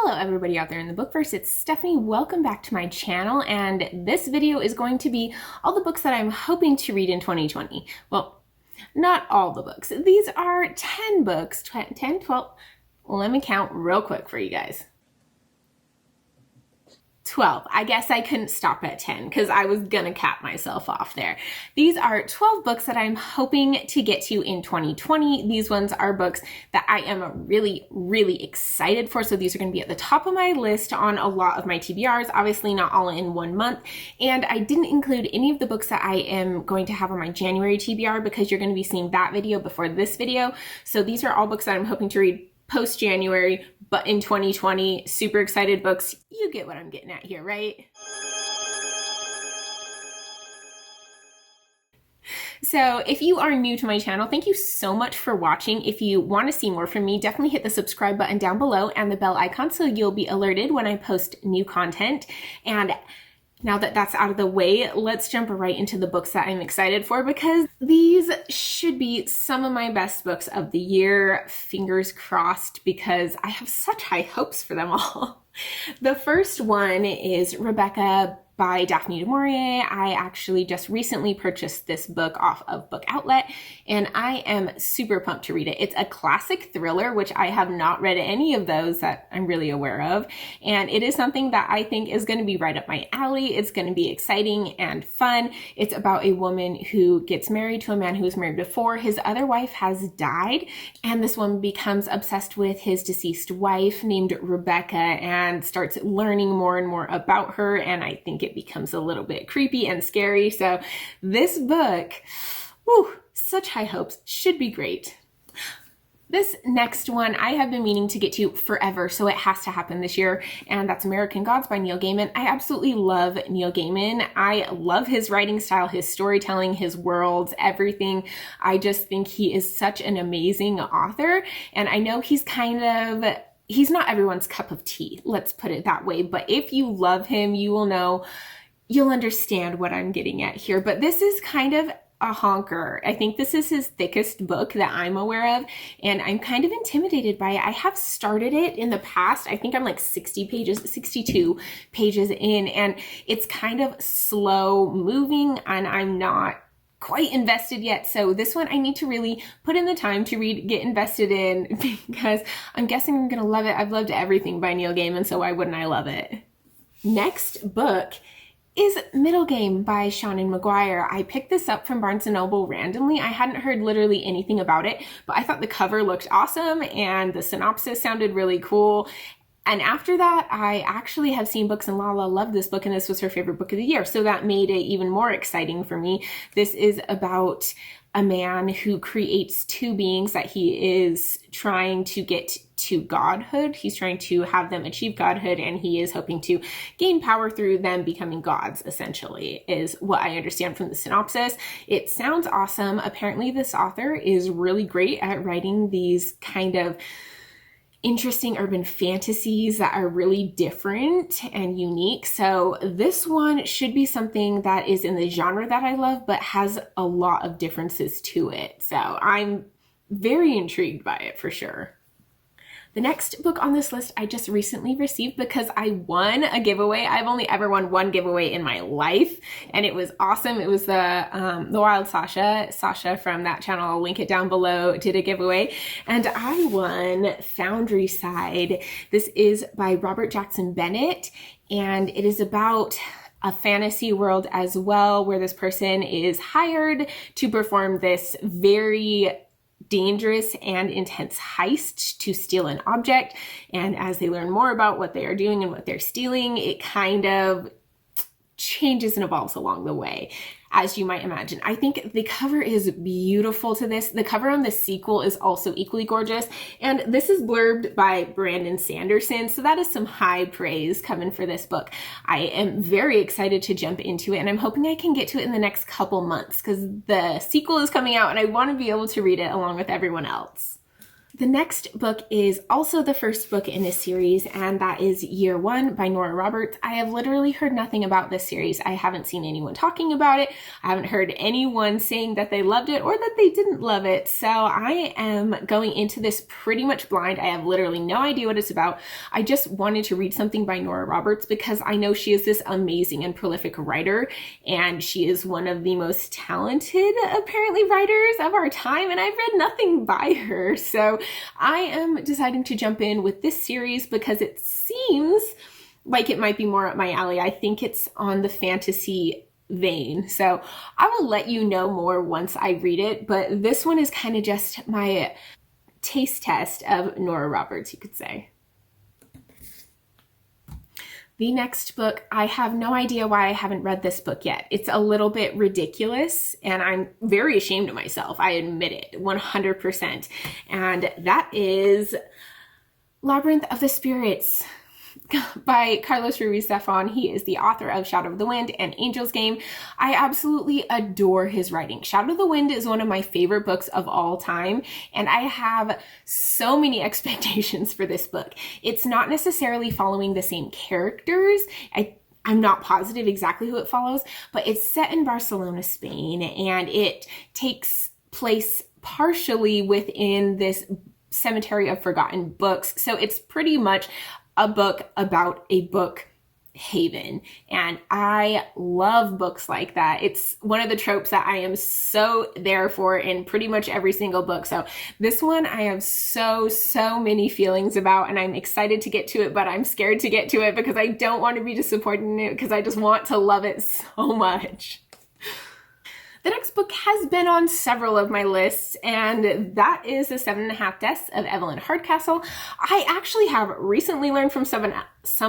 Hello everybody out there in the bookverse, it's Stephanie. Welcome back to my channel, and this video is going to be all the books that I'm hoping to read in 2020. Well, not all the books. These are 10 books, 10, 12, let me count real quick for you guys. 12. I guess I couldn't stop at 10 because I was gonna cap myself off there. These are 12 books that I'm hoping to get to in 2020. These ones are books that I am really excited for. So these are gonna be at the top of my list on a lot of my TBRs, obviously not all in one month. And I didn't include any of the books that I am going to have on my January TBR because you're gonna be seeing that video before this video. So these are all books that I'm hoping to read post-January, but in 2020, super excited books. You get what I'm getting at here, right? So if you are new to my channel, thank you so much for watching. If you want to see more from me, definitely hit the subscribe button down below and the bell icon so you'll be alerted when I post new content. And now that that's out of the way, let's jump right into the books that I'm excited for because these should be some of my best books of the year. Fingers crossed because I have such high hopes for them all. The first one is Rebecca by Daphne du Maurier. I actually just recently purchased this book off of Book Outlet and I am super pumped to read it. It's a classic thriller, which I have not read any of those that I'm really aware of. And it is something that I think is going to be right up my alley. It's going to be exciting and fun. It's about a woman who gets married to a man who was married before. His other wife has died and this woman becomes obsessed with his deceased wife named Rebecca and starts learning more and more about her. And I think it becomes a little bit creepy and scary. So this book, whew, such high hopes, should be great. This next one I have been meaning to get to forever, so it has to happen this year, and that's American Gods by Neil Gaiman. I absolutely love Neil Gaiman. I love his writing style, his storytelling, his worlds, everything. I just think he is such an amazing author, and I know he's not everyone's cup of tea, let's put it that way, but if you love him, you will know, you'll understand what I'm getting at here. But this is kind of a honker. I think this is his thickest book that I'm aware of, and I'm kind of intimidated by it. I have started it in the past. I think I'm like 62 pages in, and it's kind of slow moving, and I'm not quite invested yet. So this one I need to really put in the time to read, get invested in, because I'm guessing I'm gonna love it. I've loved everything by Neil Gaiman, so why wouldn't I love it? Next book is Middlegame by Seanan McGuire. I picked this up from Barnes & Noble randomly. I hadn't heard literally anything about it, but I thought the cover looked awesome and the synopsis sounded really cool. And after that, I actually have seen books and Lala loved this book and this was her favorite book of the year. So that made it even more exciting for me. This is about a man who creates two beings that he is trying to get to godhood. He's trying to have them achieve godhood and he is hoping to gain power through them becoming gods, essentially, is what I understand from the synopsis. It sounds awesome. Apparently this author is really great at writing these kind of interesting urban fantasies that are really different and unique. So this one should be something that is in the genre that I love, but has a lot of differences to it. So I'm very intrigued by it for sure. The next book on this list I just recently received because I won a giveaway. I've only ever won one giveaway in my life, and it was awesome. It was the Wild Sasha from that channel, I'll link it down below, did a giveaway, and I won Foundry Side. This is by Robert Jackson Bennett, and it is about a fantasy world as well, where this person is hired to perform this very dangerous and intense heist to steal an object. And as they learn more about what they are doing and what they're stealing, it kind of changes and evolves along the way, as you might imagine. I think the cover is beautiful to this. The cover on the sequel is also equally gorgeous. And this is blurbed by Brandon Sanderson. So that is some high praise coming for this book. I am very excited to jump into it, and I'm hoping I can get to it in the next couple months because the sequel is coming out and I want to be able to read it along with everyone else. The next book is also the first book in this series, and that is YearOne by Nora Roberts. I have literally heard nothing about this series. I haven't seen anyone talking about it. I haven't heard anyone saying that they loved it or that they didn't love it. So I am going into this pretty much blind. I have literally no idea what it's about. I just wanted to read something by Nora Roberts because I know she is this amazing and prolific writer, and she is one of the most talented, apparently, writers of our time, and I've read nothing by her. So I am deciding to jump in with this series because it seems like it might be more up my alley. I think it's on the fantasy vein. So I will let you know more once I read it, but this one is kind of just my taste test of Nora Roberts, you could say. The next book, I have no idea why I haven't read this book yet. It's a little bit ridiculous, and I'm very ashamed of myself. I admit it, 100%. And that is Labyrinth of the Spirits by Carlos Ruiz Zafon. He is the author of Shadow of the Wind and Angel's Game. I absolutely adore his writing. Shadow of the Wind is one of my favorite books of all time, and I have so many expectations for this book. It's not necessarily following the same characters. I'm not positive exactly who it follows, but it's set in Barcelona, Spain, and it takes place partially within this cemetery of forgotten books. So it's pretty much a book about a book haven, and I love books like that. It's one of the tropes that I am so there for in pretty much every single book. So this one I have so many feelings about, and I'm excited to get to it, but I'm scared to get to it because I don't want to be disappointed in it because I just want to love it so much. The next book has been on several of my lists, and that is The 7.5 Deaths of Evelyn Hardcastle. I actually have recently learned from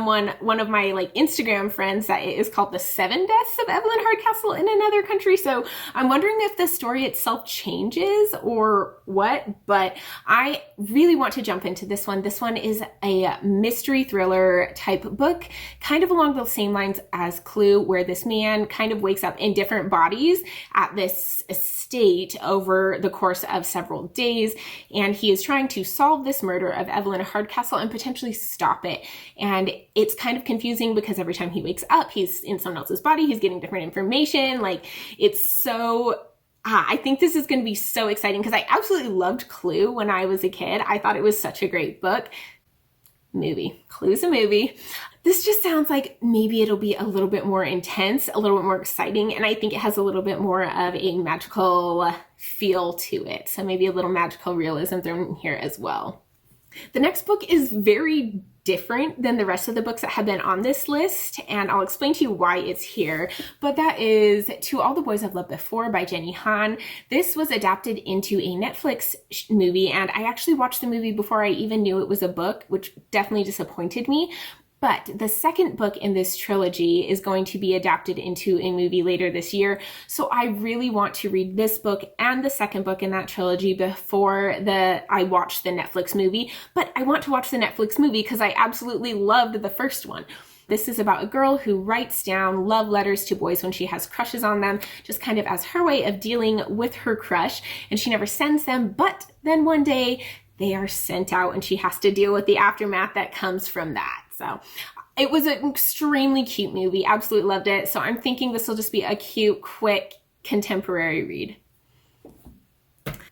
one of my Instagram friends that it is called The 7 Deaths of Evelyn Hardcastle in another country. So I'm wondering if the story itself changes or what, but I really want to jump into this one. This one is a mystery thriller type book, kind of along the same lines as Clue, where this man kind of wakes up in different bodies at this estate over the course of several days, and he is trying to solve this murder of Evelyn Hardcastle and potentially stop it. And it's kind of confusing because every time he wakes up, he's in someone else's body, he's getting different information. It's so I think this is going to be so exciting because I absolutely loved Clue when I was a kid. I thought it was such a great book. Clue's a movie. This just sounds like maybe it'll be a little bit more intense, a little bit more exciting, and I think it has a little bit more of a magical feel to it. So maybe a little magical realism thrown in here as well. The next book is very different than the rest of the books that have been on this list, and I'll explain to you why it's here, but that is To All the Boys I've Loved Before by Jenny Han. This was adapted into a Netflix movie, and I actually watched the movie before I even knew it was a book, which definitely disappointed me. But the second book in this trilogy is going to be adapted into a movie later this year. So I really want to read this book and the second book in that trilogy before I watch the Netflix movie. But I want to watch the Netflix movie because I absolutely loved the first one. This is about a girl who writes down love letters to boys when she has crushes on them, just kind of as her way of dealing with her crush. And she never sends them, but then one day they are sent out and she has to deal with the aftermath that comes from that. So it was an extremely cute movie. Absolutely loved it. So I'm thinking this will just be a cute, quick, contemporary read.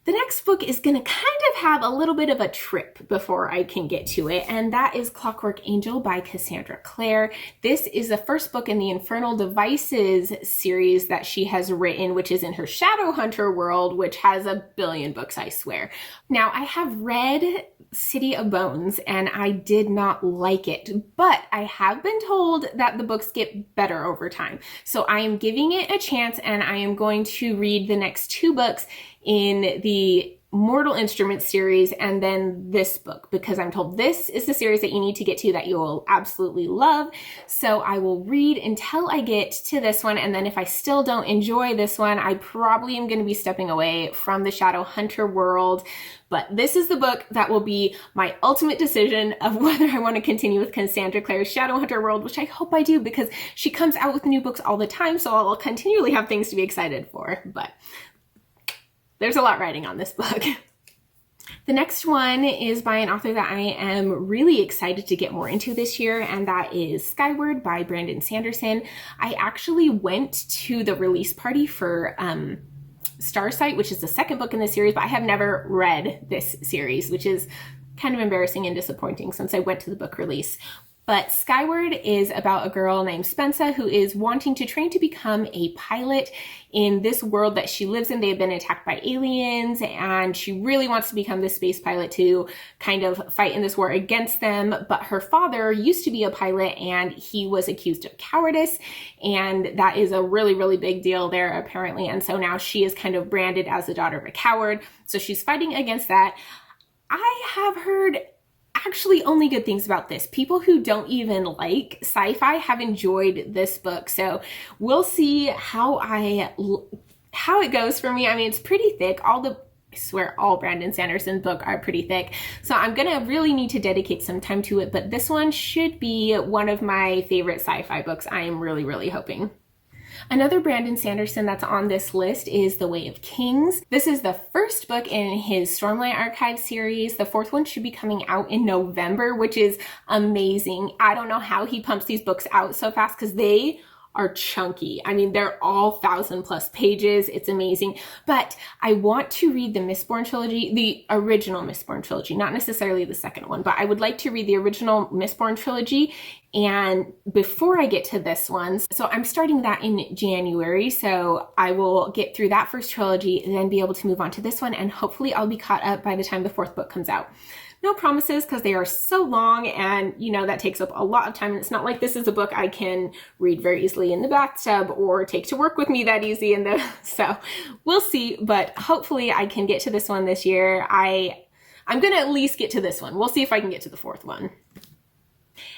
The next book is going to kind of have a little bit of a trip before I can get to it, and that is Clockwork Angel by Cassandra Clare. This is the first book in the Infernal Devices series that she has written, which is in her Shadowhunter world, which has a billion books, I swear. Now, I have read City of Bones, and I did not like it, but I have been told that the books get better over time. So I am giving it a chance, and I am going to read the next two books in the Mortal Instruments series and then this book, because I'm told this is the series that you need to get to that you will absolutely love. So I will read until I get to this one, and then if I still don't enjoy this one, I probably am going to be stepping away from the Shadowhunter world. But this is the book that will be my ultimate decision of whether I want to continue with Cassandra Clare's Shadowhunter world, which I hope I do because she comes out with new books all the time, so I'll continually have things to be excited for. But there's a lot riding on this book. The next one is by an author that I am really excited to get more into this year, and that is Skyward by Brandon Sanderson. I actually went to the release party for Starsight, which is the second book in the series, but I have never read this series, which is kind of embarrassing and disappointing since I went to the book release. But Skyward is about a girl named Spensa who is wanting to train to become a pilot in this world that she lives in. They have been attacked by aliens, and she really wants to become this space pilot to kind of fight in this war against them. But her father used to be a pilot, and he was accused of cowardice, and that is a really, really big deal there apparently. And so now she is kind of branded as the daughter of a coward. So she's fighting against that. I have heard actually only good things about this. People who don't even like sci-fi have enjoyed this book. So we'll see how it goes for me. I mean, it's pretty thick. I swear all Brandon Sanderson's books are pretty thick. So I'm gonna really need to dedicate some time to it, but this one should be one of my favorite sci-fi books. I am really, really hoping. Another Brandon Sanderson that's on this list is The Way of Kings. This is the first book in his Stormlight Archive series. The fourth one should be coming out in November, which is amazing. I don't know how he pumps these books out so fast because they are chunky. I mean, they're all 1,000+ pages. It's amazing. But I want to read the Mistborn trilogy, the original Mistborn trilogy, not necessarily the second one, but I would like to read the original Mistborn trilogy and before I get to this one. So I'm starting that in January. So I will get through that first trilogy and then be able to move on to this one. And hopefully I'll be caught up by the time the fourth book comes out. No promises because they are so long, and you know that takes up a lot of time, and it's not like this is a book I can read very easily in the bathtub or take to work with me that easy so we'll see, but hopefully I can get to this one this year. I'm gonna at least get to this one. We'll see if I can get to the fourth one.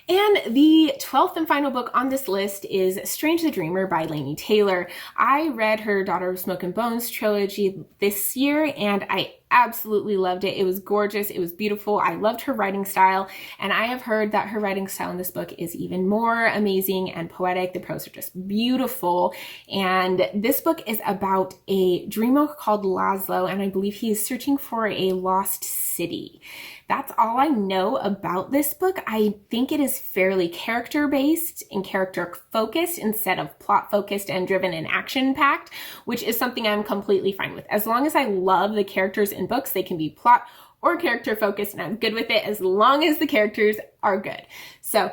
And the 12th and final book on this list is Strange the Dreamer by Laini Taylor. I read her Daughter of Smoke and Bones trilogy this year, and I absolutely loved it. It was gorgeous. It was beautiful. I loved her writing style, and I have heard that her writing style in this book is even more amazing and poetic. The prose are just beautiful, and this book is about a dreamer called Laszlo, and I believe he is searching for a lost city. That's all I know about this book. I think it is fairly character-based and character-focused instead of plot-focused and driven and action-packed, which is something I'm completely fine with. As long as I love the characters in books, they can be plot or character-focused, and I'm good with it as long as the characters are good. So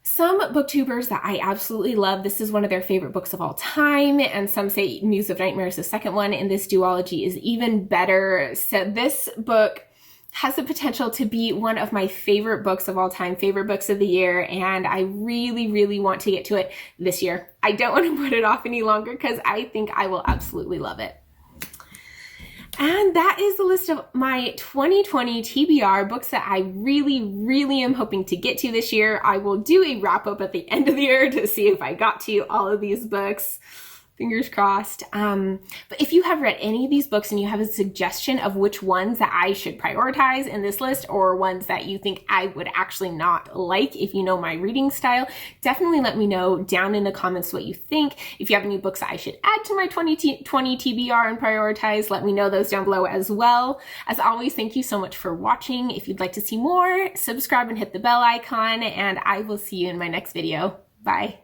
some booktubers that I absolutely love, this is one of their favorite books of all time, and some say Muse of Nightmare is the second one, and this duology is even better. So this book has the potential to be one of my favorite books of all time, favorite books of the year, and I really, really want to get to it this year. I don't want to put it off any longer because I think I will absolutely love it. And that is the list of my 2020 TBR books that I really, really am hoping to get to this year. I will do a wrap up at the end of the year to see if I got to all of these books. Fingers crossed. But if you have read any of these books and you have a suggestion of which ones that I should prioritize in this list, or ones that you think I would actually not like if you know my reading style, definitely let me know down in the comments what you think. If you have any books that I should add to my 2020 TBR and prioritize, let me know those down below as well. As always, thank you so much for watching. If you'd like to see more, subscribe and hit the bell icon, and I will see you in my next video. Bye.